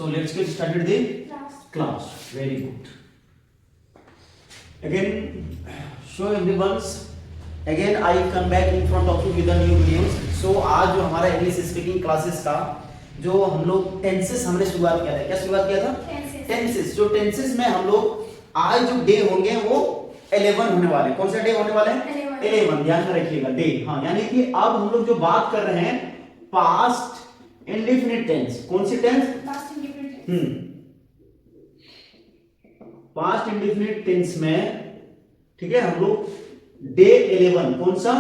So let's get started the class. Very good. Again, show everyone's. Again, I come back in front of you with the new videos. So आज जो हमारा English speaking classes का जो हम लोग tenses हमने शुरुआत किया था, क्या शुरुआत किया था? टेंसेस। जो टेंसेस में हम लोग आज जो डे होंगे वो 11 होने वाले। कौन सा डे होने वाले हैं? 11। ध्यान में रखिएगा, डे। हाँ, यानी कि अब हम लोग जो बात कर रहे हैं पास्ट इंडेफिनिट टेंस। कौन सी टेंस? पास्ट इंडेफिनिट टेंस में, ठीक है, हम लोग डे 11। कौन सा?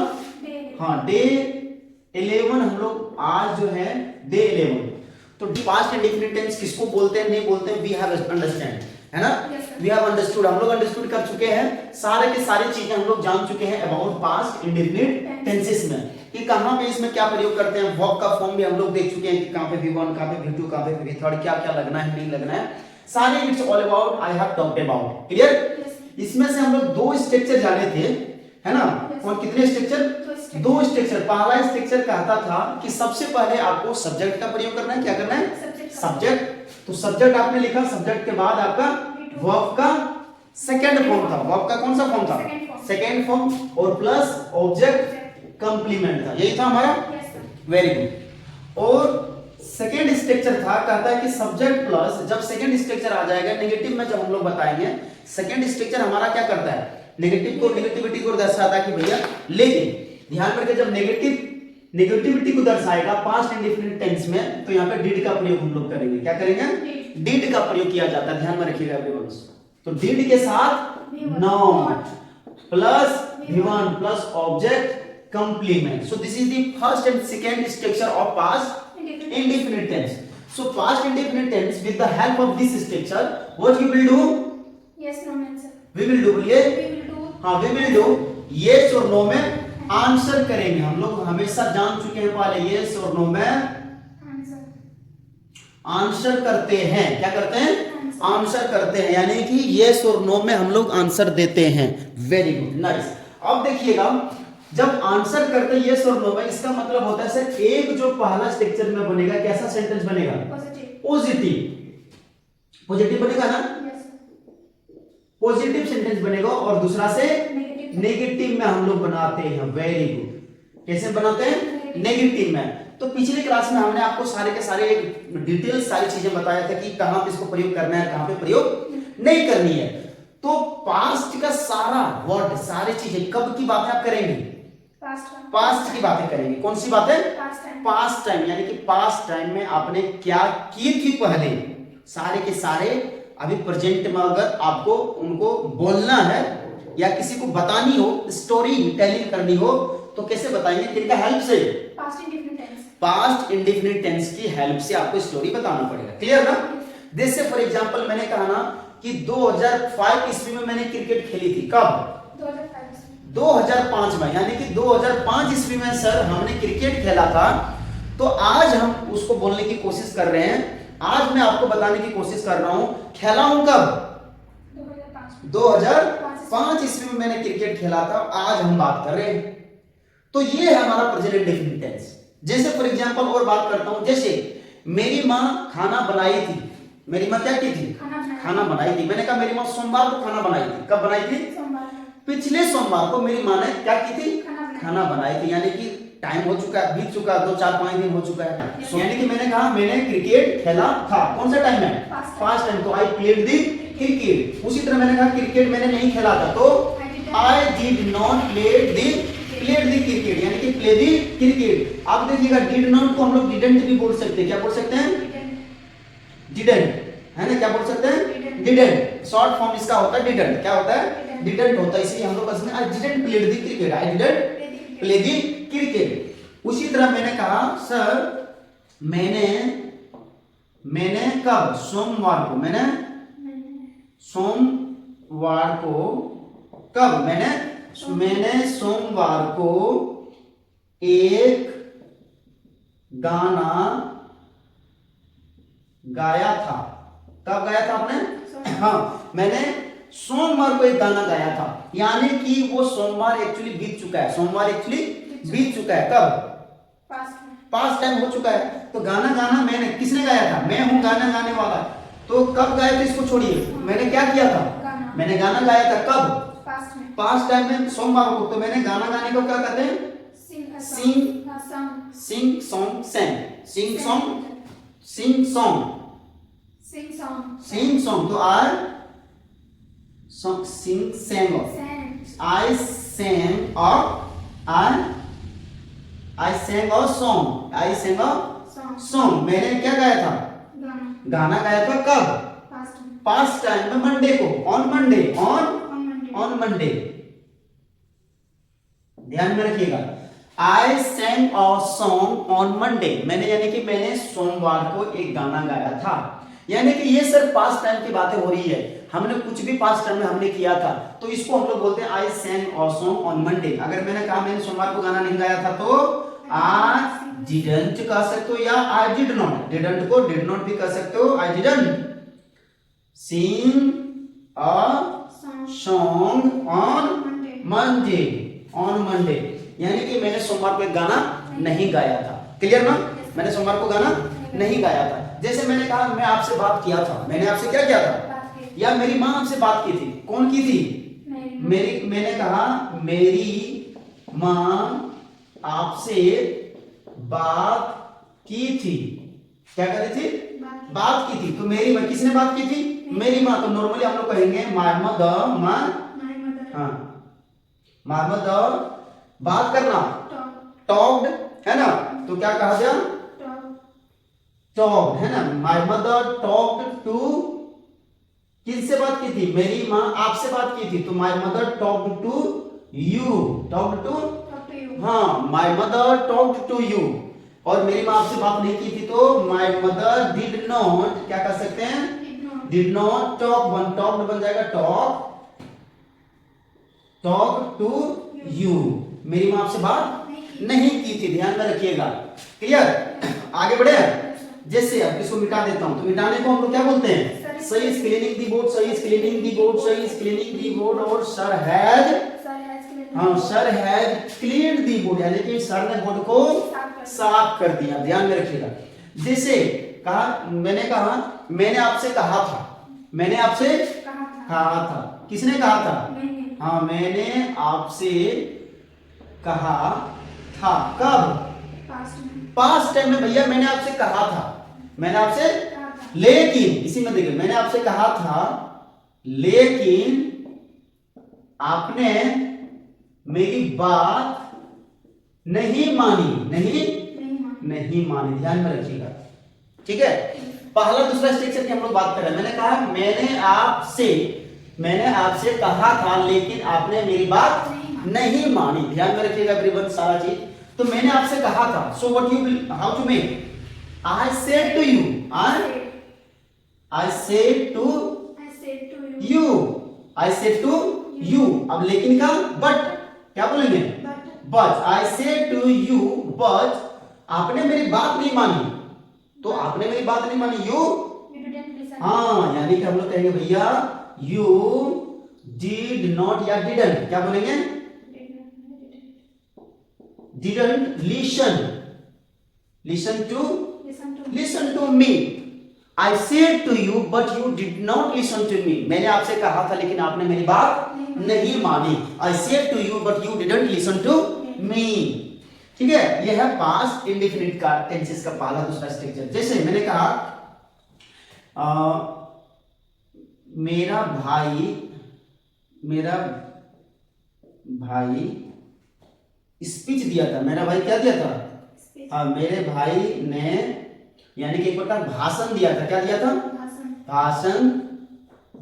हाँ, डे 11 हम लोग आज जो है डे 11। तो पास्ट इंडेफिनिट टेंस किसको बोलते हैं, नहीं बोलते हैं? वी हैव अंडरस्टैंड, है ना? वी हैव अंडरस्टूड, हम लोग अंडरस्टूड कर चुके हैं। सारे के सारी चीजें हम लोग जान चुके हैं अबाउट पास्ट इंडेफिनिट टेंसेस में कि कहां पे इसमें क्या प्रयोग करते हैं। वर्ब का फॉर्म भी हम लोग देख चुके हैं कि कहां पे V1, कहां पे V2, कहां पे V3, क्या क्या लगना है, नहीं लगना है, सारे it's all about I have talked about. Clear? इसमें से हम लोग दो स्ट्रक्चर जाने थे, है ना? और कितने स्ट्रक्चर? दो स्ट्रक्चर। पहला स्ट्रक्चर कहता था कि सबसे पहले आपको सब्जेक्ट का प्रयोग करना है। क्या करना है? सब्जेक्ट। तो सब्जेक्ट आपने लिखा, सब्जेक्ट के बाद आपका वर्ब का सेकंड फॉर्म था। वर्ब का कौन सा फॉर्म था? सेकंड फॉर्म, और प्लस ऑब्जेक्ट कंप्लीमेंट था। यही था हमारा। Very good. और सेकंड स्ट्रक्चर था, कहता है कि सब्जेक्ट प्लस, जब सेकंड स्ट्रक्चर आ जाएगा नेगेटिव में, जब हम लोग बताएंगे सेकंड स्ट्रक्चर हमारा क्या करता है? नेगेटिव को, नेगेटिविटी को दर्शाता है कि भैया, लेकिन ध्यान करके जब नेगेटिविटी को दर्शाएगा पास्ट इंडेफिनिट टेंस में, तो यहाँ पे डिड का प्रयोग हम लोग करेंगे। क्या करेंगे? डिड का प्रयोग किया जाता है। ध्यान में रखिएगा एवरीवन। तो डिड के साथ not plus V1 plus object complement. So this is the first and second structure of past indefinite tense. So past indefinite tense with the help of this structure, what you will do? Yes, no answer. We will do, बोलिए। We will do. हाँ, we will do। Yes और no में answer करेंगे। हम लोग हमेशा जान चुके हैं पहले yes और no में आंसर करते हैं। क्या करते हैं? आंसर करते हैं, यानी कि yes और no में हम लोग आंसर देते हैं। Very good, nice. अब देखिएगा, जब आंसर करते हैं यस और नो में, इसका मतलब होता है सर एक जो पहला स्ट्रक्चर में बनेगा, कैसा सेंटेंस बनेगा? पॉजिटिव। पॉजिटिव बनेगा ना? पॉजिटिव सेंटेंस बनेगा। और दूसरा से नेगेटिव में हम लोग बनाते हैं। Very good. कैसे बनाते हैं? नेगेटिव में। तो पिछले क्लास में हमने आपको सारे के सारे डिटेल सारी चीजें बताया था कि कहां पे इसको प्रयोग करना है, कहां पे प्रयोग नहीं करनी है। तो पास्ट का सारा वर्ड, सारी चीजें कब की बातें आप करेंगे? पास्ट की बातें करेंगे। कौन सी बातें? पास्ट टाइम, यानी कि पास्ट टाइम में आपने क्या की थी पहले, सारे के सारे अभी प्रेजेंट में अगर आपको उनको बोलना है या किसी को बतानी हो, स्टोरी टेलिंग करनी हो, तो कैसे बताएंगे? किनका हेल्प से? पास्ट इंडेफिनिट टेंस की हेल्प से आपको स्टोरी बताना पड़ेगा। क्लियर ना? जैसे फॉर एग्जांपल मैंने कहा ना कि 2005 ईस्वी में मैंने क्रिकेट खेली थी। कब? 2005 में, यानी कि 2005 ईस्वी में सर हमने क्रिकेट खेला था। तो आज हम उसको बोलने की कोशिश कर रहे हैं। आज मैं आपको बताने की कोशिश कर रहा हूं खेला हूं कब? 2005 ईस्वी में मैंने क्रिकेट खेला था। आज हम बात कर रहे हैं। तो ये है हमारा प्रेजेंट इंडेफिनिट टेंस। जैसे फॉर एग्जांपल और बात करता हूं, जैसे मेरी मां खाना बनाई थी। मेरी मां क्या की थी? खाना बनाई थी। मैंने कहा मेरी मां सोमवार को खाना बनाई थी। कब बनाई थी? पिछले सोमवार को मेरी मां ने क्या की थी? खाना बनाई थी। यानी कि टाइम हो चुका है, बीत चुका, 2-4-5 दिन हो चुका है। यानी कि मैंने कहा मैंने क्रिकेट खेला था। कौन सा टाइम में? Past time. तो आई प्लेड द क्रिकेट। उसी तरह मैंने कहा क्रिकेट मैंने नहीं खेला था, तो I did not played the cricket, यानी कि प्ले द क्रिकेट। आप देखिएगा डिड नॉट को हम लोग डिडंट भी बोल सकते हैं। क्या बोल सकते हैं? डिडंट, है ना? क्या बोल सकते हैं? डिडंट। शॉर्ट फॉर्म इसका होता है डिडंट। क्या होता है? डिडंट होता है। इसलिए हम लोग बस में I didn't play the cricket, I didn't play the cricket. उसी तरह मैंने कहा सर मैंने कब? सोमवार को। मैंने सोमवार को कब? मैंने सोमवार को एक गाना गाया था। कब गाया था आपने? हाँ, मैंने सोमवार को एक गाना गाया था। यानी कि वो सोमवार एक्चुअली बीत चुका है। सोमवार एक्चुअली बीत चुका है। कब? पास्ट टाइम हो चुका है। तो गाना गाना मैंने, किसने गाया था? मैं हूँ गाना गाने वाला। तो कब गाया था इसको छोड़िए, मैंने क्या किया था? गाना। मैंने गाना गाया था कब? पास्ट में। पास्ट टाइम में सोमवार को। तो मैंने गाना गाने को क्या कहते हैं? Sing song. Sing song sang. Sing song, sing song, sing song. Sing song. तो I Singh Seng, I Seng I Seng a song, I Seng a song. मैंने क्या गाया था? गाना गाया था कब? पास्ट टाइम में, मंडे को, ऑन मंडे, ऑन मंडे। ध्यान में रखिएगा, आई सेंग अ सॉन्ग ऑन मंडे। मैंने यानी कि मैंने सोमवार को एक गाना गाया था। यानी कि ये सिर्फ पास्ट टाइम की बातें हो रही है, हमने कुछ भी पास्ट टाइम में हमने किया था, तो इसको हम लोग बोलते हैं आई सेंग अ सॉन्ग ऑन मंडे। अगर मैंने कहा मैंने सोमवार को गाना नहीं गाया था, तो आई डिडंट कह सकते हो, या आई डिड नॉट। डिडंट को डिड नॉट भी कह सकते हो। I didn't sing a song on Monday, on Monday. यानी कि मैंने सोमवार को एक गाना नहीं गाया था। क्लियर ना? मैंने सोमवार को गाना नहीं गाया था। जैसे मैंने कहा मैं आपसे बात किया था, मैंने आपसे क्या किया था? या मेरी माँ आपसे बात की थी। कौन की थी? मैंने कहा मेरी माँ आपसे बात की थी। क्या कर रही थी? बात की थी। तो मेरी माँ, किसने बात की थी? मेरी माँ। तो नॉर्मली हम लोग कहेंगे माय मदर, माय मदर, बात करना, टॉक्ड, है ना? तो क्या कहा गया? टॉक्ड, है ना? माय मदर टॉक्ड टू, किससे बात की थी? मेरी माँ आपसे बात की थी। तो my mother talked to you, talked to, हाँ, my mother talked to you. और मेरी माँ आपसे बात नहीं की थी, तो माय मदर डिड नॉट, क्या कर सकते हैं? Did not talk, one talked बन जाएगा टॉक, टॉक टू यू। मेरी माँ आपसे बात नहीं की थी। ध्यान में रखिएगा। क्लियर? आगे बढ़े। जैसे अब इसको मिटा देता हूं, तो मिटाने को हम लोग क्या बोलते हैं? सही इज क्लीनिंग दी बोर्ड, सही इज क्लीनिंग दी बोर्ड, सही इज क्लीनिंग दी बोर्ड। और सर हैज, हाँ, sir has cleaned the board, यानी कि सर ने बोर्ड को साफ कर दिया। ध्यान में रखिएगा। जैसे कहा, मैंने कहा मैंने आपसे कहा था, मैंने आपसे कहा था। किसने कहा था? हाँ, मैंने आपसे कहा था। कब? पास्ट टाइम में भैया। मैंने आपसे कहा था, मैंने आपसे, लेकिन इसी में देखिए, मैंने आपसे कहा था लेकिन आपने मेरी बात नहीं मानी, नहीं मानी। ध्यान में रखिएगा। ठीक है? पहला दूसरा स्ट्रक्चर की हम लोग बात कर रहे हैं। मैंने कहा मैंने आपसे कहा था लेकिन आपने मेरी बात नहीं मानी। ध्यान में रखिएगा एवरीवन सारा चीज। तो मैंने आपसे कहा था, so what you will, how to make, I said to you, I said to you, I said to you. अब लेकिन का बट, क्या बोलेंगे? But I said to you but आपने मेरी बात नहीं मानी। तो आपने मेरी बात नहीं मानी, यू, हाँ, यानी कि हम लोग कहेंगे भैया यू डिड नॉट, या डिडंट, क्या बोलेंगे? Didn't listen to me. I said to you but you did not listen to me. मैंने आपसे कहा था लेकिन आपने मेरी बात नहीं मानी। I said to you but you didn't listen to me. ठीक है? यह है पास्ट इंडेफिनिट का टेंसेस का पहला दूसरा स्ट्रक्चर। जैसे मैंने कहा मेरा भाई स्पीच दिया था। मेरा भाई क्या दिया था? हाँ, मेरे भाई ने, यानी कि एक प्रकार भाषण दिया था। क्या दिया था? भाषण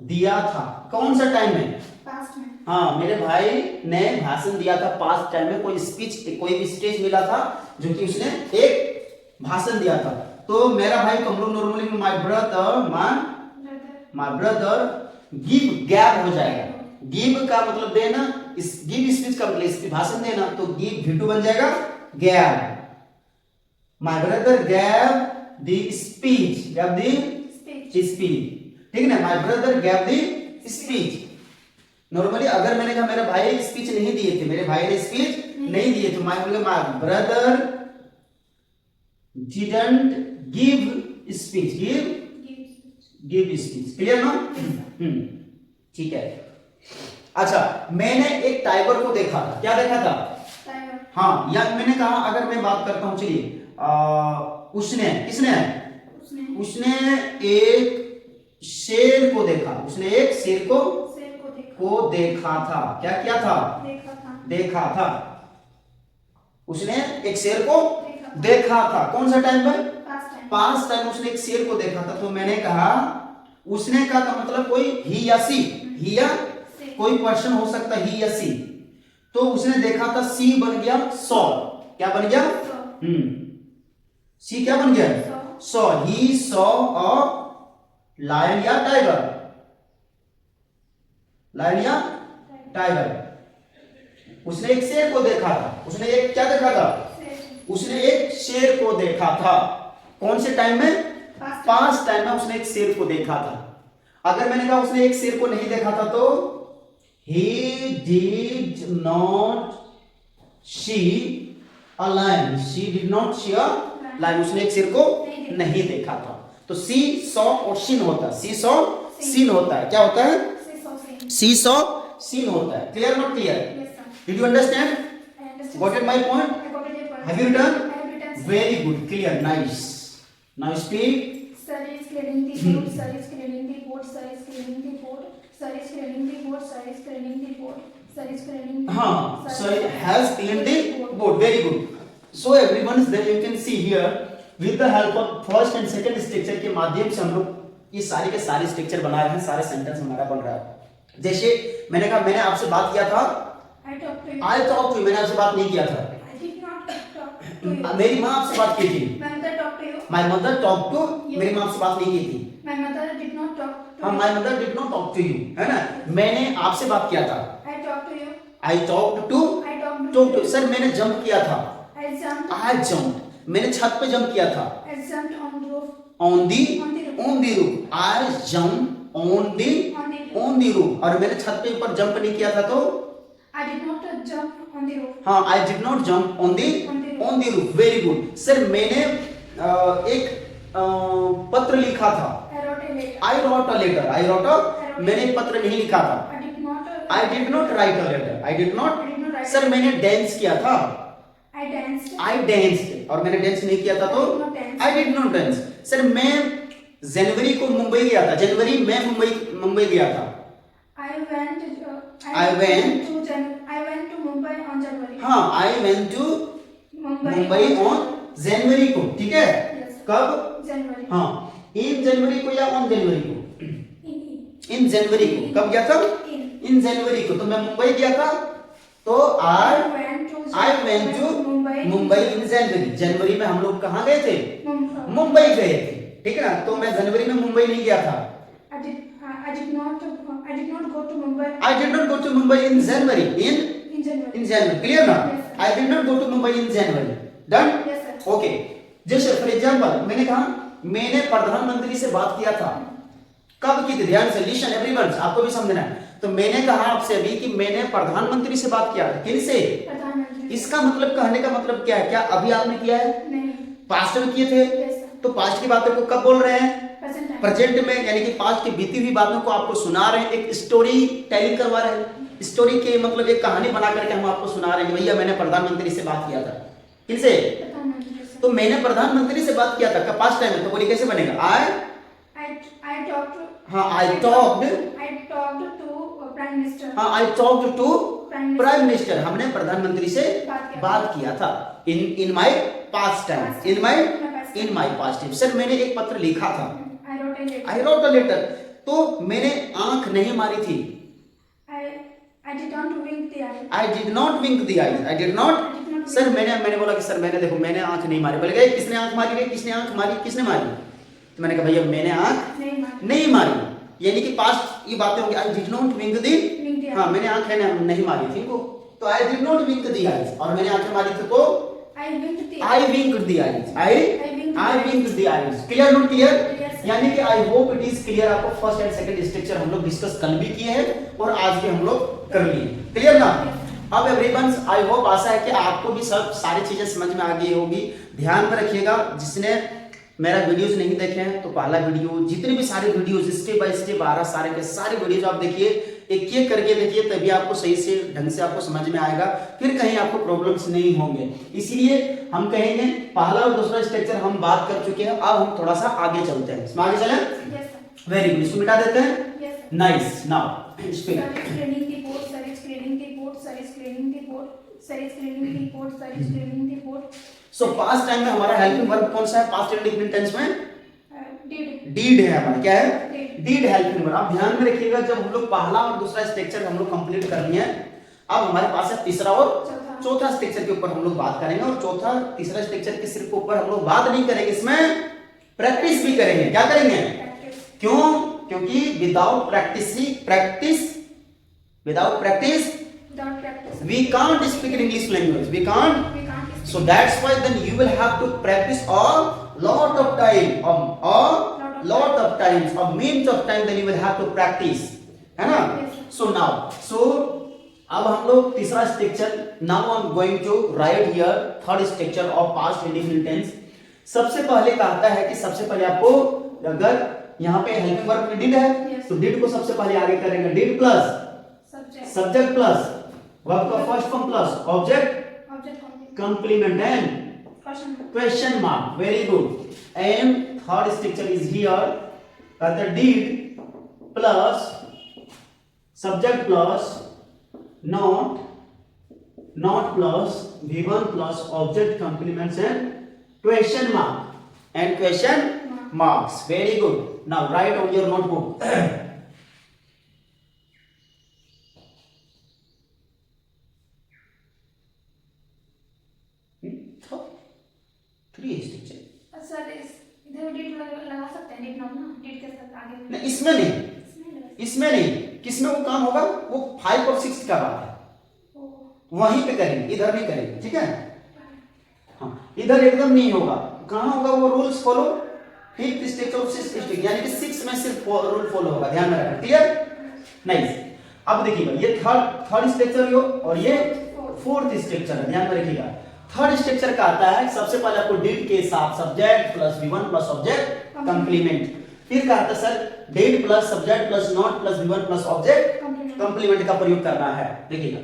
दिया था। कौन सा टाइम में? पास्ट में। हाँ, मेरे भाई ने भाषण दिया था पास्ट टाइम में। कोई स्पीच, कोई भी स्टेज मिला था जो कि उसने एक भाषण दिया था। तो मेरा भाई को हम लोग normally my brother give, gap हो जाएगा। गिव का मतलब देना, इस गिव स्पीच का मतलब इस भाषण देना, तो गिव V2 बन जाएगा gap. My brother gave the speech, gave the speech. ठीक है ना? My brother gave the speech. Normally अगर मैंने कहा मेरे भाई स्पीच नहीं दिए थे, मेरे भाई ने स्पीच नहीं दिए, तो मैं बोलूंगा my brother didn't give speech, give speech, clear ना? ठीक है। अच्छा, मैंने एक टाइगर को देखा था, क्या देखा था? टाइगर। हाँ, या मैंने कहा, अगर मैं बात करता हूं, चलिए उसने, किसने? उसने एक शेर को देखा, उसने एक शेर को देखा था। क्या किया था? देखा था। उसने एक शेर को देखा था। कौन सा टाइम में? पास्ट टाइम उसने एक शेर को देखा था। तो मैंने कहा, उसने का मतलब कोई ही या सी, ही या कोई पर्सन हो सकता है, ही या सी। तो उसने देखा था, सी बन गया सॉ। क्या बन गया? सी क्या बन गया? Saw. He saw a lion या टाइगर, लायन या टाइगर। उसने एक शेर को देखा था। उसने एक क्या देखा था? उसने एक शेर को देखा था। कौन से टाइम में? पास्ट टाइम में उसने एक शेर को देखा था। अगर मैंने कहा उसने एक शेर को नहीं देखा था, तो he did not see a lion, she did not see a lion, उसने एक शेर को नहीं देखा था। तो see saw और seen होता है, see saw seen होता है। क्या होता है? see saw seen होता है। Clear not clear? Did you understand? Got it my point? Have you done? Very good, clear, nice. Now speak. Sir is cleaning the board. Sir is cleaning the board. Sir is cleaning the board. Sir is cleaning the board. Sir is cleaning the board. Sir is cleaning the हाँ, sir has cleaned the board. Very good. So everyone, then you can see here with the help of first and second structure के माध्यम से हम लोग ये सारे के सारे स्ट्रक्चर बना रहे हैं, सारे सेंटेंस हमारा बन रहा है। जैसे मैंने कहा, मैंने आपसे बात किया था, I talked to you, मैंने आपसे बात नहीं किया था। I did not talk to you. मेरी माँ आपसे बात की थी। My mother talked to you. My mother talked to you. मेरी माँ आपसे बात नहीं की थी। My mother did not talk to हाँ, you. my mother did not talk to you, है ना? मैंने आपसे बात किया था। I talked to you. I talked to you. Sir मैंने जंप किया था। I jumped. I jumped. मैंने छत पे जंप किया था। I jumped on the roof. On the roof. I jumped on the roof. और मैंने छत पे ऊपर जंप नहीं किया था, तो I did not jump on the roof. हाँ, I did not jump on the roof. Very good. Sir मैंने एक पत्र लिखा था। I wrote a letter. I wrote a मैंने एक पत्र नहीं लिखा था। I did not write a letter. I did not write. Sir मैंने डांस किया था। I danced. I danced और मैंने डांस नहीं किया था, तो I did not dance. Sir मैं जनवरी को मुंबई गया था। जनवरी में मुंबई गया था। I went to Mumbai on January. हाँ, I went to Mumbai on जनवरी को। ठीक है? Yes. कब? January. हाँ, इन जनवरी को या ऑन जनवरी को? In इन जनवरी को। कब गया था? इन जनवरी को। तो मैं मुंबई गया था, तो I went to मुंबई इन जनवरी। जनवरी में हम लोग कहाँ गए थे? मुंबई गए थे। ठीक है ना? तो मैं जनवरी में मुंबई नहीं गया था। I did not go to Mumbai. I did not go to Mumbai in January. In January. In January. Clear ना? Yes, sir. I did not go to Mumbai in January. Done? Yes, sir. Okay. जैसे for example मैंने कहा, मैंने प्रधानमंत्री से बात किया था। कब की थी? ध्यान से लिसन एवरीवन, आपको भी समझना है। तो मैंने कहा आपसे अभी कि मैंने प्रधानमंत्री से बात किया था। किनसे? प्रधानमंत्री। इसका मतलब, कहने का मतलब क्या है? क्या अभी आपने किया है? नहीं। पास्ट में किए थे। Yes, sir. तो पास्ट की बातों को कब बोल रहे हैं? Present time. प्रेजेंट में, यानी कि पास्ट की बीती हुई बातों को आपको सुना रहे हैं, एक स्टोरी टेलिंग करवा रहे हैं। स्टोरी के मतलब एक कहानी बना करके हम आपको सुना रहे हैं, भैया मैंने प्रधानमंत्री से बात किया था। किनसे? प्रधानमंत्री से। तो मैंने प्रधानमंत्री से बात किया था, कब? पास्ट टाइम में। तो बोलिए कैसे बनेगा? I talked to. हाँ, I talked to Prime Minister. हाँ, I talked to Prime prime minister. हमने प्रधानमंत्री से बात किया था। In my past time. In my past time. Sir मैंने एक पत्र लिखा था। I wrote a letter. तो मैंने आंख नहीं मारी थी। I did not wink the eye. I did not wink the eyes. I did not sir मैंने बोला कि सर मैंने, देखो मैंने आंख नहीं मारी। बोले गए किसने आंख मारी रे? किसने आंख मारी? किसने मारी? तो मैंने कहा भैया मैंने आंख नहीं मारी। यानी कि पास्ट ये बातें होंगी। आई डिड नॉट विंक दी, हाँ मैंने आंखें नहीं मारी थी वो। तो I did not wink the eyes, और मैंने आंखें मारी थी तो I wink the eyes. I wink the eyes. Clear not clear? यानी कि I hope it is clear. आपको फर्स्ट एंड सेकंड स्ट्रक्चर हम लोग डिस्कस कल भी किए हैं और आज भी हम लोग कर लिए। क्लियर ना? अब एवरीवन, आई होप, आशा है कि आपको भी सब सारी चीजें समझ में आ गई होगी। ध्यान में रखिएगा, जिसने मेरा वीडियोस नहीं देखे हैं तो पहला वीडियो, जितने भी सारे वीडियोस स्टेप बाय स्टेप आ रहा, सारे के सारे वीडियोस आप देखिए, एक एक करके देखिए, तभी आपको सही से ढंग से आपको समझ में आएगा, फिर कहीं आपको प्रॉब्लम्स नहीं होंगे। इसीलिए हम कहेंगे पहला और दूसरा स्ट्रक्चर हम बात कर चुके हैं, अब हम थोड़ा सा आगे चलते हैं। इसमें आगे चलें? वेरी गुड, इसको मिटा देते हैं। Nice, now so past time में हमारा हेल्पिंग वर्ब कौन सा है? पास्ट इंडेफिनिट टेंस में डीड है हमारा, क्या है? Did helping verb. आप ध्यान में रखिएगा, जब हम लोग पहला और दूसरा स्ट्रक्चर हम लोग कंप्लीट कर लिए हैं, अब हमारे पास है तीसरा और चौथा स्ट्रक्चर के ऊपर हम लोग बात करेंगे। और चौथा तीसरा स्ट्रक्चर के सिर्फ ऊपर हम लोग बात नहीं करेंगे, इसमें प्रैक्टिस भी करेंगे। क्या करेंगे? क्यों? क्योंकि without practice we can't speak in English language, we can't. So that's why then you will have to practice a lot of time, a means of time, then you will have to practice, है ना? So now, अब हम लोग तीसरा structure, now I'm going to write here third structure of past indefinite tense। सबसे पहले कहता है कि सबसे पहले आपको, अगर यहाँ पे हेल्पिंग वर्ब में डिड है तो डिड को सबसे पहले आगे करेंगे, did plus subject plus verb का first form plus object complement and question mark. Very good. And third structure is here the did plus subject plus not plus V1 plus object complements and question marks। Very good. Now write on your notebook। Three structure. Sir इधर did लगा सकते हैं, did ना did के साथ आगे नहीं, इसमें नहीं। किसमें वो काम होगा? वो 5 और 6 का बात है, वहीं पे करेंगे, इधर नहीं करेंगे, ठीक है? हाँ, इधर एकदम नहीं होगा। कहाँ होगा वो? रूल्स फॉलो, फिफ्थ स्ट्रक्चर और सिक्स्थ स्ट्रक्चर, यानी कि 6 में सिर्फ रूल फॉलो होगा। ध्यान में रखना, क्लियर? नाइस। अब देखिएगा, ये थर्ड स्ट्रक्चर और ये फोर्थ स्ट्रक्चर है। ध्यान में रखिएगा, थर्ड स्ट्रक्चर का आता है सबसे पहले आपको डिड के साथ subject plus V1 plus object complement. फिर का आता है sir did plus subject plus not plus V1 plus object complement का प्रयोग करना है। देखिएगा,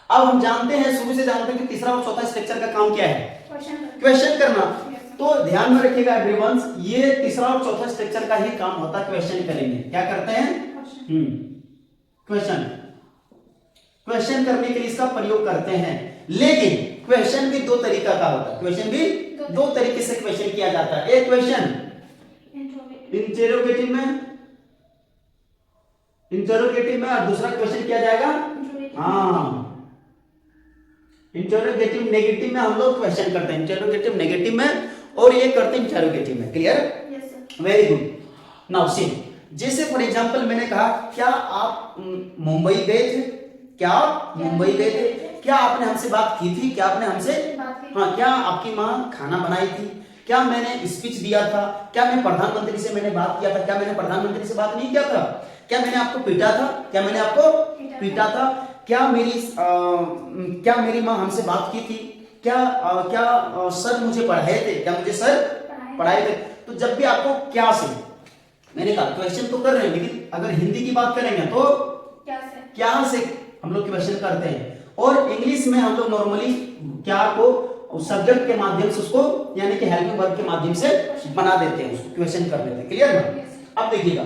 अब हम जानते हैं, शुरू से जानते हैं कि तीसरा और चौथा स्ट्रक्चर का काम क्या है? क्वेश्चन करना। तो ध्यान में रखिएगा एवरीवन, ये तीसरा और चौथा स्ट्रक्चर का ही काम होता है, क्वेश्चन करेंगे। क्या करते हैं? क्वेश्चन करने के लिए इसका प्रयोग करते हैं। लेकिन क्वेश्चन भी दो तरीका का होता है, क्वेश्चन भी दो तरीके से क्वेश्चन किया जाता है। एक क्वेश्चन इंटरोगेटिव में और दूसरा क्वेश्चन किया जाएगा इंटरोगेटिव नेगेटिव में। हम लोग क्वेश्चन करते हैं इंटरोगेटिव नेगेटिव में, और ये करते हैं इंटरोगेटिव में। Clear? Very good. Now see, जैसे फॉर एग्जांपल मैंने कहा, क्या आप मुंबई गए थे? क्या मुंबई गए थे? क्या आपने हमसे बात की थी? क्या आपने हमसे हाँ, क्या आपकी माँ खाना बनाई थी? क्या मैंने स्पीच दिया था? क्या मैं प्रधानमंत्री से मैंने बात किया था? क्या मैंने प्रधानमंत्री से बात नहीं किया था? क्या मैंने आपको पीटा था? क्या मैंने आपको पीटा था? क्या मेरी माँ हमसे बात की थी? क्या सर मुझे पढ़ाए थे? क्या मुझे सर पढ़ाए थे? तो जब भी आपको क्या से, मैंने कहा क्वेश्चन तो कर रहे हैं, लेकिन अगर हिंदी की बात करेंगे तो क्या से हम लोग क्वेश्चन करते हैं। और इंग्लिश में हम लोग नॉर्मली क्या को सब्जेक्ट के माध्यम से उसको, यानी कि हेल्पिंग वर्ब के माध्यम से बना देते हैं, उसको क्वेश्चन कर देते हैं। क्लियर ना? अब देखिएगा,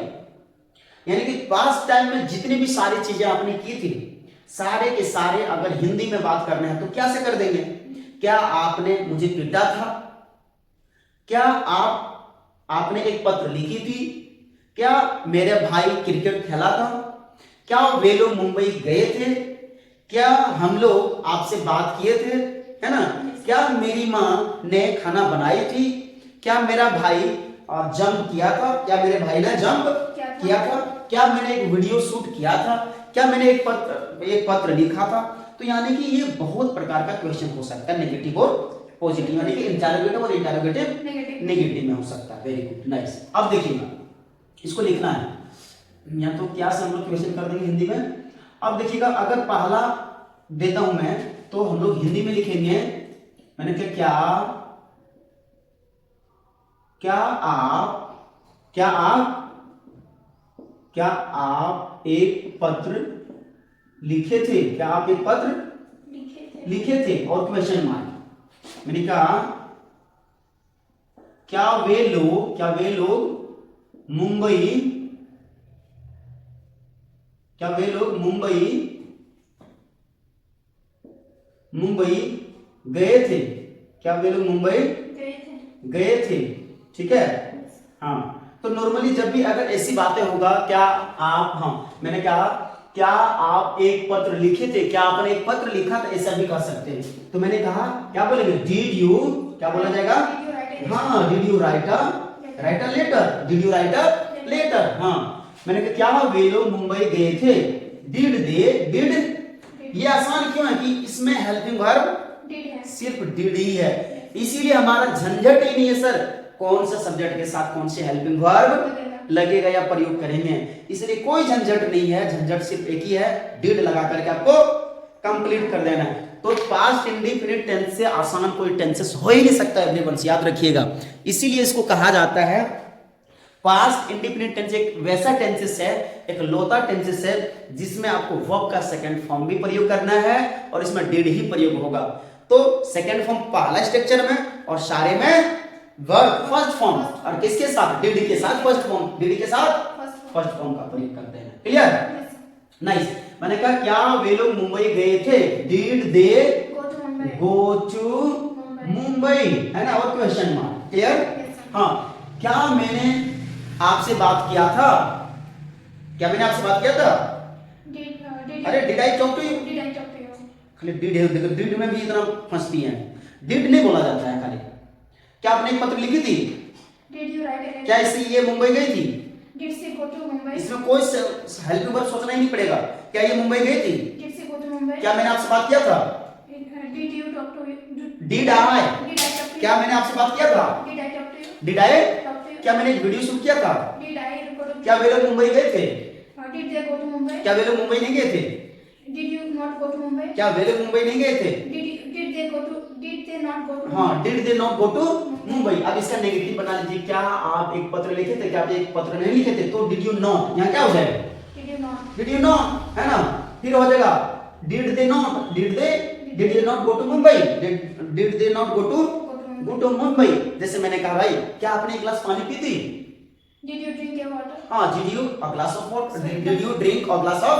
यानी कि पास्ट टाइम में जितनी भी सारी चीजें आपने की थी, सारे के सारे अगर हिंदी में बात करने हैं तो क्या से कर देंगे? क्या आपने मुझे पीटा था? क्या आपने एक पत्र लिखी थी? क्या मेरे भाई क्रिकेट खेला था? क्या वे लोग मुंबई गए थे? क्या हम लोग आपसे बात किए थे? है ना? क्या मेरी माँ ने खाना बनाई थी? क्या मेरा भाई जंप किया था? क्या मेरे भाई ने जंप किया था? क्या मैंने एक वीडियो शूट किया था? क्या मैंने एक पत्र लिखा था? तो यानी कि ये बहुत प्रकार का क्वेश्चन हो सकता है, नेगेटिव और पॉजिटिव, यानी कि इंटरोगेटिव और इंटरोगेटिव नेगेटिव में हो सकता है। Very good, nice. अब देखिएगा, इसको लिखना है या तो क्या से हम लोग क्वेश्चन कर देंगे हिंदी में। अब देखिएगा, अगर पहला देता हूं मैं, तो हम लोग हिंदी में लिखेंगे। मैंने कहा क्या आप एक पत्र लिखे थे? क्या आप एक पत्र लिखे थे? और क्वेश्चन मार्क। मैंने कहा क्या वे लोग मुंबई गए थे? क्या वे लोग मुंबई गए थे? ठीक है। हाँ, तो नॉर्मली जब भी अगर ऐसी बातें होगा, क्या आप, हाँ मैंने कहा क्या आप एक पत्र लिखे थे? क्या आपने एक पत्र लिखा था? ऐसा भी कह सकते हैं। तो मैंने कहा क्या बोलेंगे? डिड यू, क्या बोला जाएगा? हाँ, did you write a letter? Did you write a letter? हाँ, मैंने कहा क्या वे लोग मुंबई गए थे? डिड ये आसान क्यों है कि इसमें हेल्पिंग वर्ब सिर्फ डिड ही है, इसीलिए हमारा झंझट ही नहीं है सर कौन सा सब्जेक्ट के साथ कौन से हेल्पिंग वर्ब लगेगा या प्रयोग करेंगे, इसलिए कोई झंझट नहीं है। झंझट सिर्फ एक ही है, डिड लगा करके आपको कंप्लीट कर देना है। तो पास्ट इंडेफिनिट टेंस से आसान कोई टेंसेस हो ही नहीं सकता एवरीवन, याद रखिएगा। इसीलिए इसको कहा जाता है पास्ट इंडेफिनिट टेंस। एक वैसा टेंसेस है, एक लौता टेंसेस है जिसमें आपको वर्ब का सेकंड फॉर्म भी प्रयोग करना है और इसमें डिड ही प्रयोग होगा। तो सेकंड फॉर्म पहला स्ट्रक्चर में और सारे में वर्ब फर्स्ट फॉर्म, और किसके साथ? डिड के साथ फर्स्ट फॉर्म, डिड के साथ फर्स्ट फॉर्म का प्रयोग करते हैं। क्लियर? नाइस। मैंने कहा क्या वे लोग मुंबई गए थे? Did they go to Mumbai, है ना, और क्वेश्चन मार्क। क्लियर? हाँ, क्या मैंने आपसे बात किया था? क्या मैंने आपसे बात किया था? अरे did I talk to you? खाली डिड है, देखो डिड में भी इतना फंसती है, डिड नहीं बोला जाता है खाली। क्या आपने एक पत्र लिखी थी? क्या इससे ये मुंबई गई थी? इसमें कोई हेल्पिंग वर्ब सोचना ही नहीं पड़ेगा। क्या ये मुंबई गई थी? क्या मैंने आपसे बात किया था? डिड आई, क्या मैंने आपसे बात किया था? डिड आई, क्या मैंने एक वीडियो शूट किया था? क्या वे लोग मुंबई गए थे? क्या वे लोग मुंबई नहीं गए थे? क्या वे लोग मुंबई नहीं गए थे? हाँ, did they not go to Mumbai. अब इसका नेगेटिव बना लीजिए, क्या आप एक पत्र लिखे थे? क्या आप एक पत्र नहीं लिखे थे? तो डिड यू नॉट, यहाँ क्या हो जाएगा? डिड यू नॉट, है ना। फिर हो जाएगा did they not, did they not go to Mumbai, did they not go to Mumbai. जैसे मैंने कहा भाई क्या आपने एक गिलास पानी पी थी? Did you drink a water? हाँ, did you a glass of water? Did you drink a glass of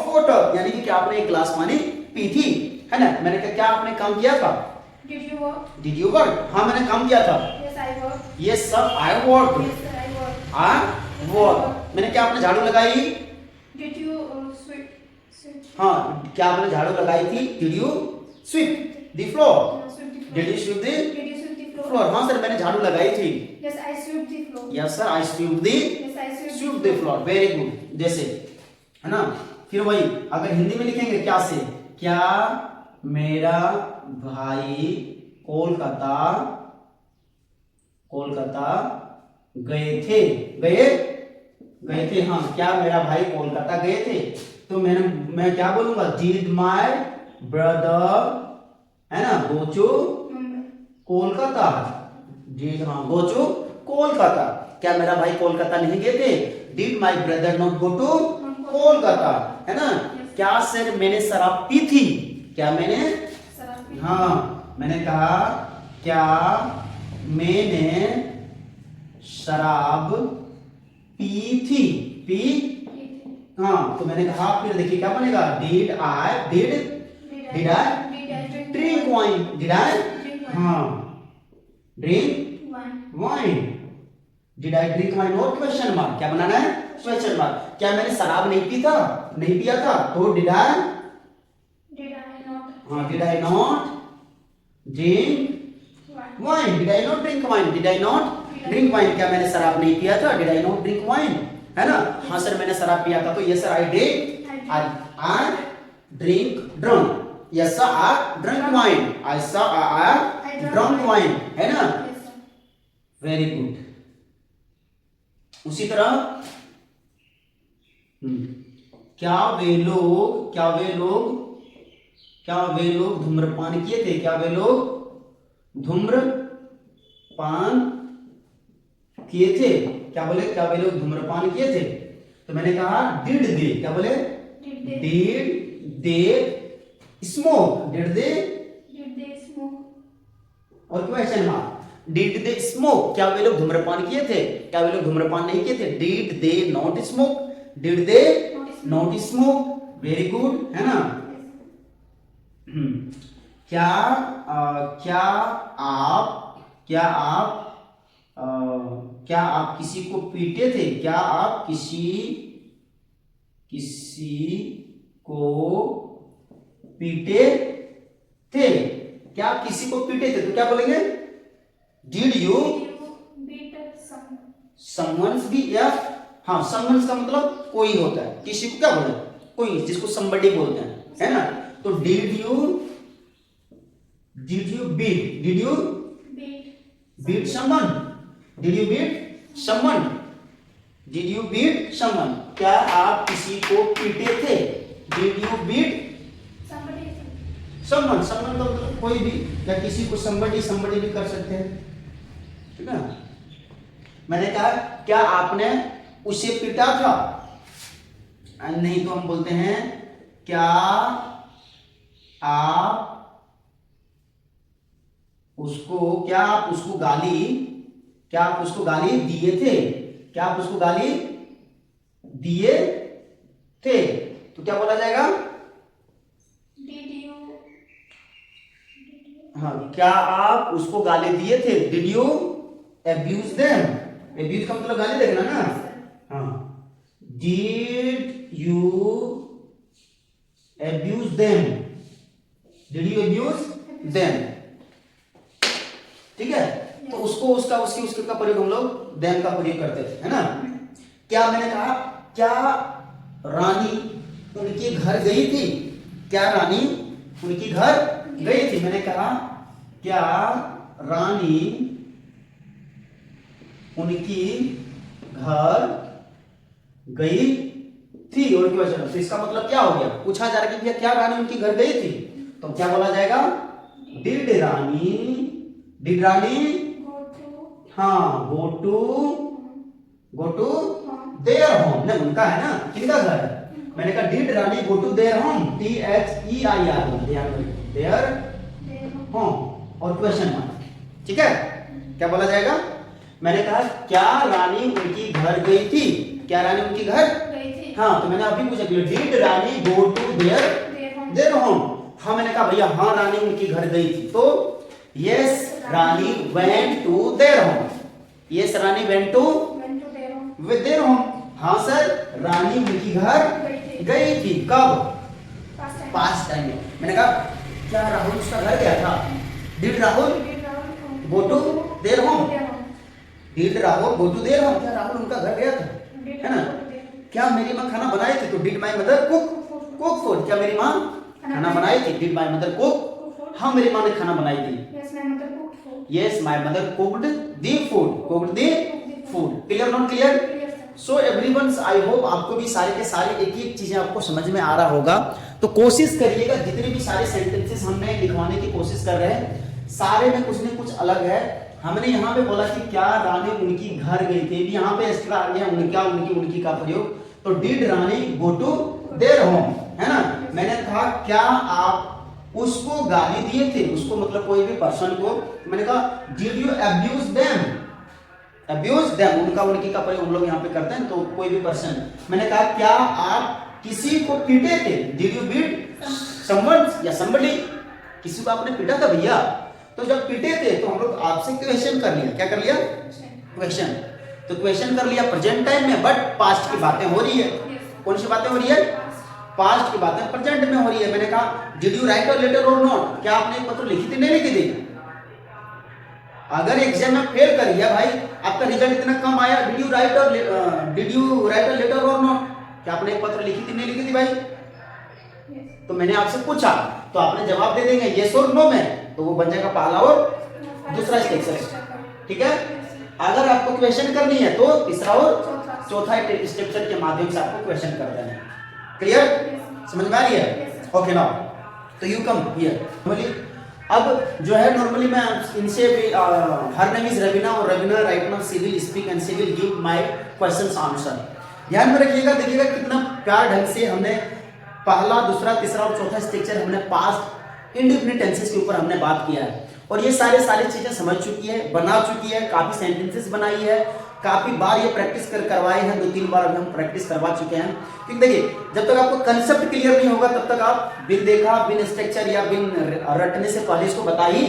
water? यानी कि क्या आपने एक गिलास पानी पी थी, है ना। मैंने कहा क्या आपने काम किया था? Did you work? हाँ, मैंने काम किया था। Yes sir, I worked. I worked. मैंने क्या आपने झाड़ू लगाई? Did you sweep? हाँ, क्या आपने झाड़ू लगाई थी? Did you sweep the floor? Did you sweep the floor? हाँ सर, मैंने झाड़ू लगाई थी। Yes, I sweep the floor. Yes sir, I sweep the floor. Very good. जैसे, है ना। फिर वही अगर हिंदी में लिखेंगे क्या से? क्या मेरा भाई कोलकाता गए थे? हाँ, क्या मेरा भाई कोलकाता गए थे? तो मैं क्या बोलूंगा? Did my brother, है ना, go to कोलकाता? Did, हाँ, go to कोलकाता। क्या मेरा भाई कोलकाता नहीं गए थे? Did my brother not go to Kolkata, है ना। क्या सर मैंने शराब पी थी? क्या मैंने, हाँ, मैंने कहा क्या मैंने शराब पी थी? हाँ, तो मैंने कहा फिर देखिए क्या बनेगा? Did I drink wine? Did I, हाँ, drink wine? Did I drink wine और क्वेश्चन मार्क, क्या बनाना है? Question mark. क्या मैंने शराब नहीं पिया था? तो डिड आई नॉट, हाँ, did I not drink wine? Did I not drink wine? Did I not drink wine? क्या मैंने शराब नहीं पिया था? Did I not drink wine, है ना। हाँ सर, मैंने शराब पिया था। तो yes sir, I drink yes sir, I drunk wine. I drunk wine, है ना। Very good. उसी तरह क्या वे लोग क्या वे लोग धूम्रपान किए थे? क्या वे लोग धूम्रपान किए थे? क्या बोले? क्या वे लोग धूम्रपान किए थे? तो मैंने कहा डिड दे, क्या बोले? Did they smoke, did they smoke. और question mark, did they smoke, क्या वे लोग धूम्रपान किए थे? क्या वे लोग धूम्रपान नहीं किए थे? Did they not smoke, did they not smoke. Very good, है ना? क्या आप किसी को पीटे थे? क्या आप किसी को पीटे थे? क्या आप किसी को पीटे थे? तो क्या बोलेंगे? डिड यू समवंस भी, या हाँ समवंस का मतलब कोई होता है, किसी को क्या बोलते हैं? कोई, जिसको somebody बोलते हैं, है ना? तो did you beat someone? Did you beat someone? Did you beat someone? क्या आप किसी को पीटे थे? Did you beat someone? Someone का मतलब कोई भी, या किसी को somebody भी कर सकते हैं, ठीक है? मैंने कहा क्या आपने उसे पीटा था? नहीं तो हम बोलते हैं क्या आप उसको गाली दिए थे? क्या आप उसको गाली दिए थे? तो क्या बोला जाएगा? हाँ, क्या आप उसको गाली दिए थे? Did you abuse them? Abuse का मतलब गाली देखना ना। हाँ, did you abuse them? Did you abuse them? ठीक है, तो उसको उसके का प्रयोग हम लोग देम का प्रयोग करते थे, है ना? क्या मैंने कहा क्या रानी उनके घर गई थी? क्या रानी उनके घर गई थी? मैंने कहा क्या रानी उनकी घर गई थी? और क्वेश्चन, तो इसका मतलब क्या हो गया? पूछा जा रहा है कि भैया क्या रानी उनकी घर गई थी? तो क्या बोला जाएगा? डिड रानी हाँ गो टू देयर होम। नहीं, उनका है ना, किनका घर है? मैंने कहा did Rani go to their home, THEIR, their home. और क्वेश्चन मार्क, ठीक है? क्या बोला जाएगा? मैंने कहा क्या रानी उनकी घर गई थी? क्या रानी उनकी घर गई थी? हाँ, तो मैंने अभी पूछा did Rani go to their home? हाँ, मैंने कहा भैया हाँ रानी उनकी घर गई थी, तो yes Rani went to their home. Yes Rani went to their home. हाँ सर, रानी उनकी घर गई थी। कब? पास्ट टाइम में। मैंने कहा क्या राहुल उसका घर गया था? Did Rahul go to their home? Did Rahul go to their home? क्या राहुल उनका घर गया था, है ना? क्या मेरी माँ खाना बनाई थी? तो did my mother cook food? क्या मेरी माँ खाना बनाई थी? Did my mother cook? हाँ, मेरी माँ ने खाना बनाई थी। Yes, my mother cooked the food. Clear, not clear? So everyone, I hope आपको भी सारे के सारे एक चीजें आपको समझ में आ रहा होगा। तो कोशिश करिएगा, जितने भी सारे सेंटेंसेस हमने लिखवाने की कोशिश कर रहे हैं, सारे में कुछ न कुछ अलग है। हमने यहाँ पे बोला कि क्या रानी उनकी घर गई थी, यहाँ पे एक्स्ट्रा आ गया उनकी का प्रयोग। तो did Rani go to their home, है ना? मैंने कहा क्या आप उसको गाली दिए थे? उसको मतलब कोई भी पर्सन को। मैंने कहा डिड यू अब्यूज देम? उनकी का प्रयोग हम लोग यहाँ पे करते हैं, तो कोई भी पर्सन। मैंने कहा क्या आप किसी को पीटे थे? डिड यू बीट समवन या समबडी? किसी को आपने पीटा था भैया? तो जब पीटे थे तो हम लोग आपसे क्वेश्चन कर लिया। क्या कर लिया? क्वेश्चन। तो क्वेश्चन कर लिया प्रेजेंट टाइम में, बट पास्ट की बातें हो रही है। कौन सी बातें हो रही है? पास्ट की बातें प्रेजेंट में हो रही है। मैंने कहा did you write a letter or not? क्या आपने एक पत्र लिखी थी, नहीं लिखी थी? अगर एग्जाम में फेल कर गया भाई, आपका रिजल्ट इतना कम आया, did you write a letter or not? क्या आपने एक पत्र लिखी थी, नहीं लिखी थी भाई? तो मैंने आपसे पूछा, तो आपने जवाब दे देंगे यस और नो में, तो वो बन जाएगा पहला और दूसरा स्टेप। ठीक है? अगर आपको क्वेश्चन करनी है तो तीसरा और चौथा स्टेप के माध्यम से आपको क्वेश्चन कर देना है। क्लियर? समझ में आ रही है? ओके नाउ तो यू कम हियर। नॉर्मली अब जो है नॉर्मली मैं इनसे भी हर नेम इज रवीना और Raveena right now she will speak and she will give my questions answer. ध्यान में रखिएगा, देखिएगा कितना प्यार ढंग से हमने पहला, दूसरा, तीसरा और चौथा स्ट्रक्चर हमने पास्ट इंडेफिनिट टेंसेस के ऊपर हमने बात किया है और ये सारी चीजें समझ चुकी है, बना चुकी है, काफी सेंटेंसेस बनाई है, काफी बार ये प्रैक्टिस करवाए हैं, 2-3 बार अभी हम प्रैक्टिस करवा चुके हैं। क्योंकि देखिए जब तक आपको कंसेप्ट क्लियर नहीं होगा तब तक आप बिन देखा, बिन स्ट्रक्चर या बिन रटने से पहले इसको बता ही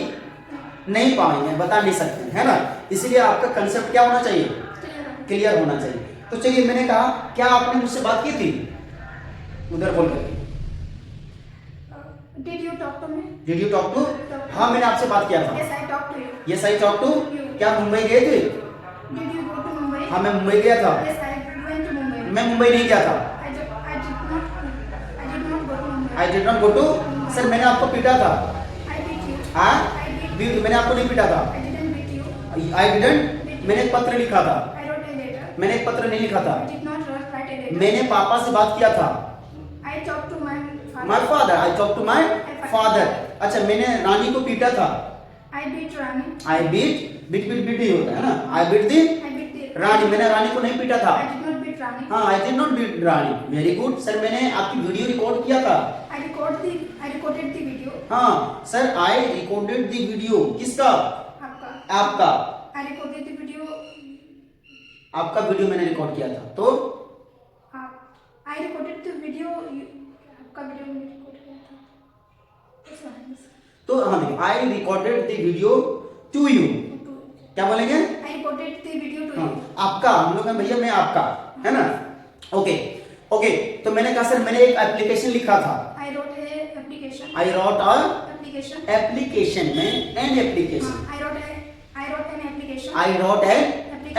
नहीं पाएंगे, बता नहीं सकते, है ना। इसलिए आपका कंसेप्ट क्या होना चाहिए, क्लियर होना चाहिए। तो चलिए, मैंने कहा क्या आपने मुझसे बात की थी, उधर बोल करके Did you talk to me? Did you talk to, हाँ मैंने आपसे बात किया था। Yes, I talked to you. Yes I talk to, क्या मुंबई गए थे, Did you go to Mumbai? हाँ मैं मुंबई गया था। Yes, I went to Mumbai. मैं मुंबई नहीं गया था। I did not go to Mumbai. I did not go to, sir मैंने आपको पीटा था। I beat you. हाँ I beat you. मैंने आपको नहीं पीटा था। I didn't beat you. I didn't, मैंने एक पत्र लिखा था। I wrote a letter. मैंने एक पत्र नहीं लिखा था। I did not write a letter. मैंने पापा से बात किया था। I talked to my father. My father, I talk to my father. अच्छा, मैंने रानी को पीटा था। I beat Rani. I beat ही होता है ना, I beat the I beat the रानी, मैंने रानी को नहीं पीटा था। I did not beat Rani. हाँ, I did not beat Rani, very good. Sir मैंने आपकी वीडियो रिकॉर्ड किया था। I recorded the video. हाँ सर, आई रिकॉर्डेड द वीडियो, किसका, आपका. आपका, I recorded the video. आपका वीडियो मैंने रिकॉर्ड किया था। तो I recorded the video. आपका वीडियो मैंने रिकॉर्ड किया था. Yes, nice. तो हाँ देखिए, I recorded the video to you, क्या बोलेंगे, I recorded the video to हाँ, you. आपका, हम लोग भैया मैं आपका, है ना। ओके ओके, तो मैंने कहा सर मैंने एक एप्लीकेशन लिखा था। I wrote a application. I wrote a Application. Application में an application, I wrote an application. I wrote an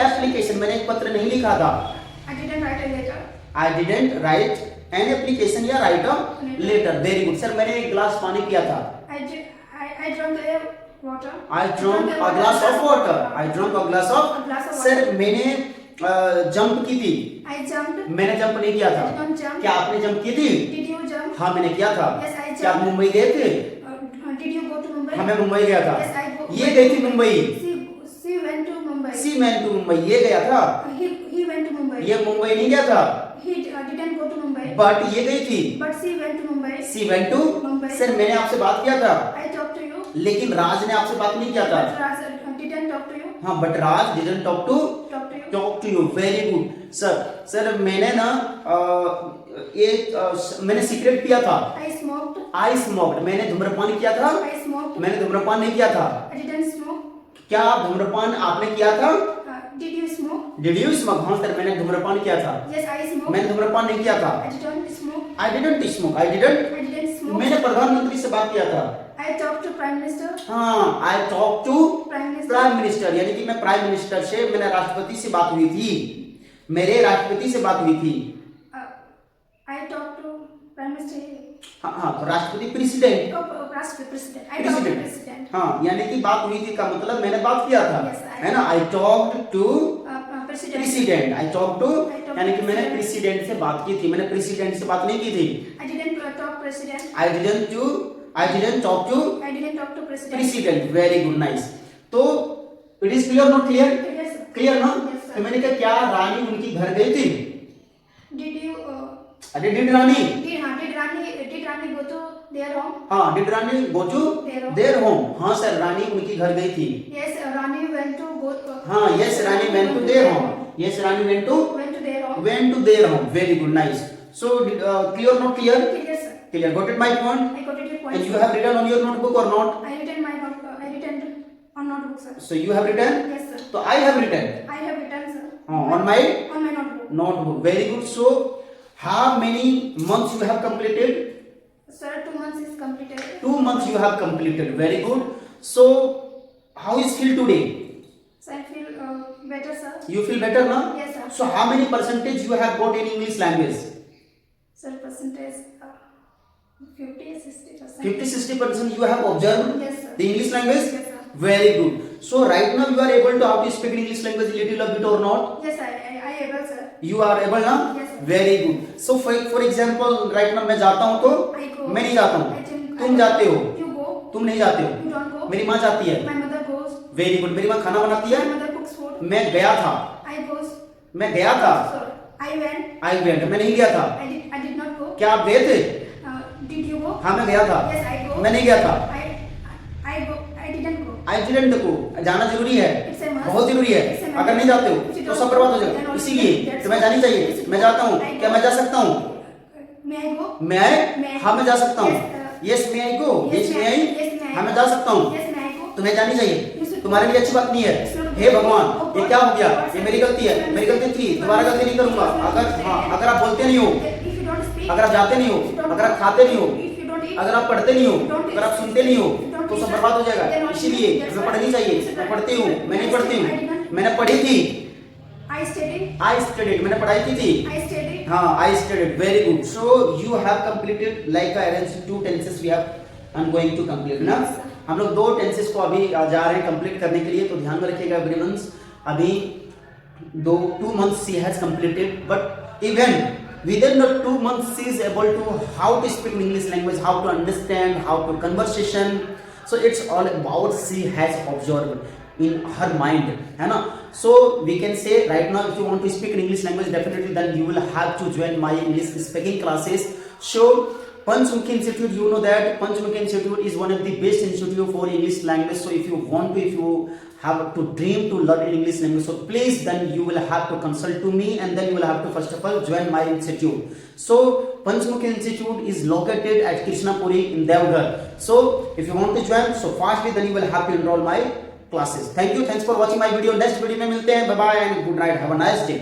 application, मैंने एक पत्र नहीं लिखा था। I didn't write a letter. I didn't write an application या write a letter, very good. Sir मैंने एक गिलास पानी पिया था। I drank a water. I drank a glass of water. I drank a glass of. A glass of sir water. मैंने jump की थी। I jumped. मैंने जंप नहीं किया था। I did not jump. क्या आपने जंप की थी? Did you jump? हाँ मैंने किया था। Yes, I क्या आप jumped. मुंबई गए थे? Did you go to Mumbai? हाँ मैं मुंबई गया था। Yes, I go. ये गई थी मुंबई। She went to Mumbai. She man to Mumbai, ये गया था। He went to Mumbai. ये मुंबई नहीं गया था। He didn't go to Mumbai. But ये गई थी। But she went to Mumbai. She went to Mumbai. Sir मैंने आपसे बात किया था, I talked to you. लेकिन राज ने आपसे बात नहीं किया था। But Raj didn't talk to you. हाँ but Raj didn't talk to Talk to you. Talk to you, very good. Sir मैंने ना मैंने सिगरेट पिया था। I smoked. आई स्मोक्ड, मैंने धूम्रपान किया था। I smoked. मैंने धूम्रपान नहीं किया था। I didn't smoke. क्या आप धूम्रपान आपने किया था? Did you smoke? Did you smoke? हाँ सर मैंने धूम्रपान किया था। Yes, I smoked. मैंने धूम्रपान नहीं किया था। I didn't smoke. I didn't smoke, I didn't. I didn't smoke. मैंने प्रधानमंत्री से बात किया था। I talked to Prime Minister. हाँ, I talk to Prime Minister. Prime minister, यानी कि मैं प्राइम मिनिस्टर से, मैंने राष्ट्रपति से बात हुई थी, मेरे राष्ट्रपति से बात हुई थी। I talked to Prime Minister. हाँ हाँ, तो राष्ट्रपति president, President. I talked to President. हाँ, यानी कि बात हुई थी का मतलब मैंने बात किया था, Yes, I- है ना। I talked to President. President, I talk to, I talked यानी कि to मैंने President. प्रेसिडेंट से बात की थी, मैंने प्रेसिडेंट से बात नहीं की थी। I didn't talk President. I didn't talk to I didn't talk to President. President, very good, nice. तो it is clear, not clear? Yes, sir. Clear ना? Yes, sir. तो मैंने कहा क्या रानी उनकी घर गई थी? Did you? अरे did Rani, Did Rani go to their home? हाँ did Rani go to Their home. Their home, हाँ सर रानी उनकी घर गई थी। Yes, Rani went to go. हाँ yes Rani went to their home, yes Rani went to Went to their home. Their home, very good, nice. So clear, not clear? Yes, sir. Clear, got it my point? I got it your point. And you have written on your notebook और not? I written on notebook, sir. So you have written? Yes, sir. तो I have written I have written, sir. on my On my notebook. notebook, very good. So how many months you have completed? Sir, 2 months is completed. 2 months you have completed, very good. So how is feel today? So I feel better, sir. You feel better now? Yes, sir. So how many percentage you have got in English language? Sir, percentage 50-60%. 50-60% you have observed Yes, sir. the English language? Yes, sir. Very good. So right now you are able to how to speak English language little a bit or not? Yes, I able, sir. You are able now? Yes, sir. Very good. So for example right now मैं जाता हूँ तो I go. मैं नहीं जाता हूँ, I didn't तुम जाते हो, You go. तुम नहीं जाते हो, You don't go. मेरी माँ जाती है, My mother goes. Very good, मेरी माँ खाना बनाती My है, mother cooks food. मैं gया था, I goes. मैं गया था, Sorry. I went. I went, मैं नहीं गया था, I did not go. क्या आप गए थे? Did you go? हाँ मैं गया था, Yes, I go. मैं नहीं गया था, I go. I didn't go. I didn't go, जाना जरूरी है, It's a must. बहुत जरूरी है, It's a must. अगर नहीं जाते हो If you तो don't सब बर्बाद हो go, then जाएगा, only इसीलिए that's तुम्हें why. जानी चाहिए, Yes, मैं जाता हूँ, I क्या go. मैं जा सकता हूँ? May I go? मैं, हाँ मैं जा सकता हूँ, Yes, यस मैं आई गो, yes, यस मैं may I? I, Yes, may I? हाँ मैं जा सकता हूँ, Yes, may I go? तुम्हें जानी चाहिए, You should तुम्हारे go. लिए अच्छी बात नहीं है, It's not हे good. भगवान Oh, ये God. क्या हो गया, God, ये मेरी गलती है, मेरी गलती थी, दोबारा गलती नहीं करूंगा, अगर हाँ अगर आप बोलते नहीं हो, If you don't speak, अगर आप जाते नहीं हो, if you don't- अगर आप खाते नहीं हो, if you don't eat, अगर आप पढ़ते नहीं हो, if you don't अगर आप eat, सुनते नहीं हो if you don't तो सब listen, बर्बाद हो जाएगा, then only इसीलिए that's हमें why- पढ़नी चाहिए, that's मैं why- पढ़ती हूँ, मैं नहीं I पढ़ती did हूँ, not- मैंने पढ़ी थी, I studied. आई स्टडीड, मैंने पढ़ाई की थी, I studied. हाँ I studied, very good, so you have completed like I arranged 2 tenses we have I am going to complete ना, Yes, sir. हम लोग 2 टेंसेस को अभी जा रहे हैं कंप्लीट करने के लिए, तो ध्यान में रखिएगा एवरीवन, अभी 2 months she has completed, but even within the 2 months she is able to how to speak English language, how to understand, how to conversation, so it's all about she has observed in her mind, है ना, so we can say right now if you want to speak in English language definitely then you will have to join my English speaking classes. So Panchmukhi Institute, you know that Panchmukhi Institute is one of the best institute for English language, so if you want to, if you have to dream to learn English language, so please then you will have to consult to me and then you will have to first of all join my institute. So Panchmukhi Institute is located at Krishnapuri in Devghar, so if you want to join so fastly then you will have to enroll my classes. Thank you, thanks for watching my video. Next video में मिलते हैं, bye bye and good night, have a nice day.